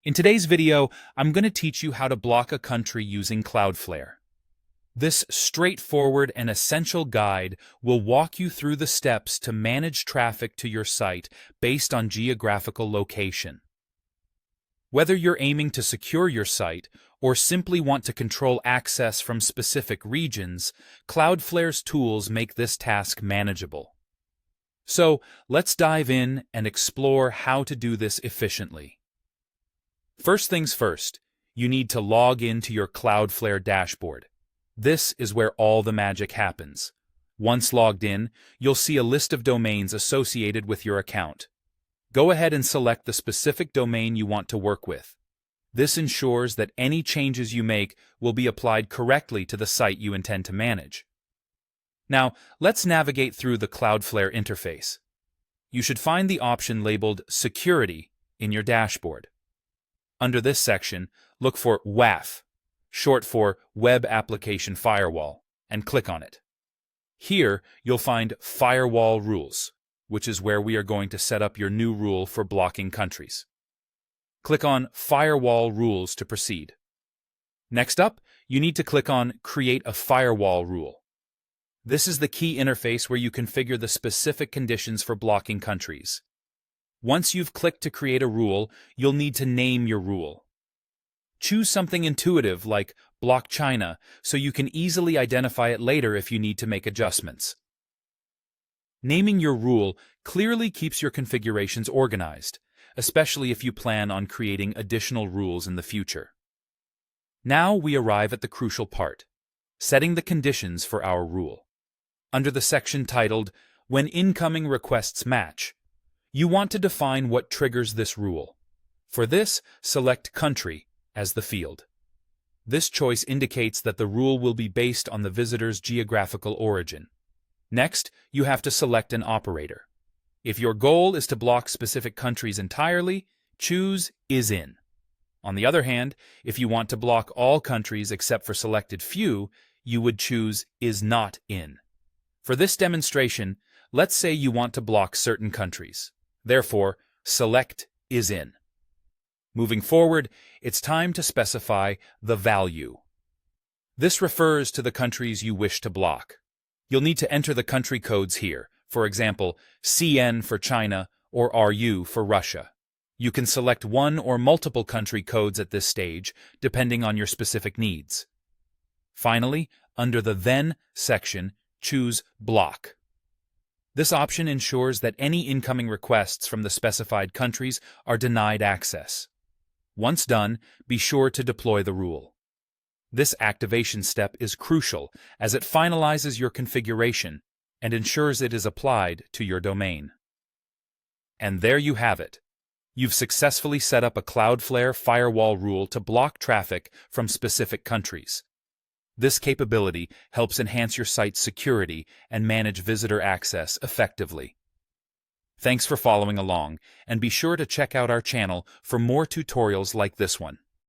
In today's video, I'm going to teach you how to block a country using Cloudflare. This straightforward and essential guide will walk you through the steps to manage traffic to your site based on geographical location. Whether you're aiming to secure your site or simply want to control access from specific regions, Cloudflare's tools make this task manageable. So, let's dive in and explore how to do this efficiently. First things first, you need to log into your Cloudflare dashboard. This is where all the magic happens. Once logged in, you'll see a list of domains associated with your account. Go ahead and select the specific domain you want to work with. This ensures that any changes you make will be applied correctly to the site you intend to manage. Now, let's navigate through the Cloudflare interface. You should find the option labeled Security in your dashboard. Under this section, look for WAF, short for Web Application Firewall, and click on it. Here, you'll find Firewall Rules, which is where we are going to set up your new rule for blocking countries. Click on Firewall Rules to proceed. Next up, you need to click on Create a Firewall Rule. This is the key interface where you configure the specific conditions for blocking countries. Once you've clicked to create a rule, you'll need to name your rule. Choose something intuitive like Block China so you can easily identify it later if you need to make adjustments. Naming your rule clearly keeps your configurations organized, especially if you plan on creating additional rules in the future. Now we arrive at the crucial part, setting the conditions for our rule. Under the section titled When Incoming Requests Match, you want to define what triggers this rule. For this, select Country as the field. This choice indicates that the rule will be based on the visitor's geographical origin. Next, you have to select an operator. If your goal is to block specific countries entirely, choose Is In. On the other hand, if you want to block all countries except for selected few, you would choose Is Not In. For this demonstration, let's say you want to block certain countries. Therefore, select Is In. Moving forward, it's time to specify the value. This refers to the countries you wish to block. You'll need to enter the country codes here, for example, CN for China or RU for Russia. You can select one or multiple country codes at this stage, depending on your specific needs. Finally, under the Then section, choose Block. This option ensures that any incoming requests from the specified countries are denied access. Once done, be sure to deploy the rule. This activation step is crucial as it finalizes your configuration and ensures it is applied to your domain. And there you have it. You've successfully set up a Cloudflare firewall rule to block traffic from specific countries. This capability helps enhance your site's security and manage visitor access effectively. Thanks for following along, and be sure to check out our channel for more tutorials like this one.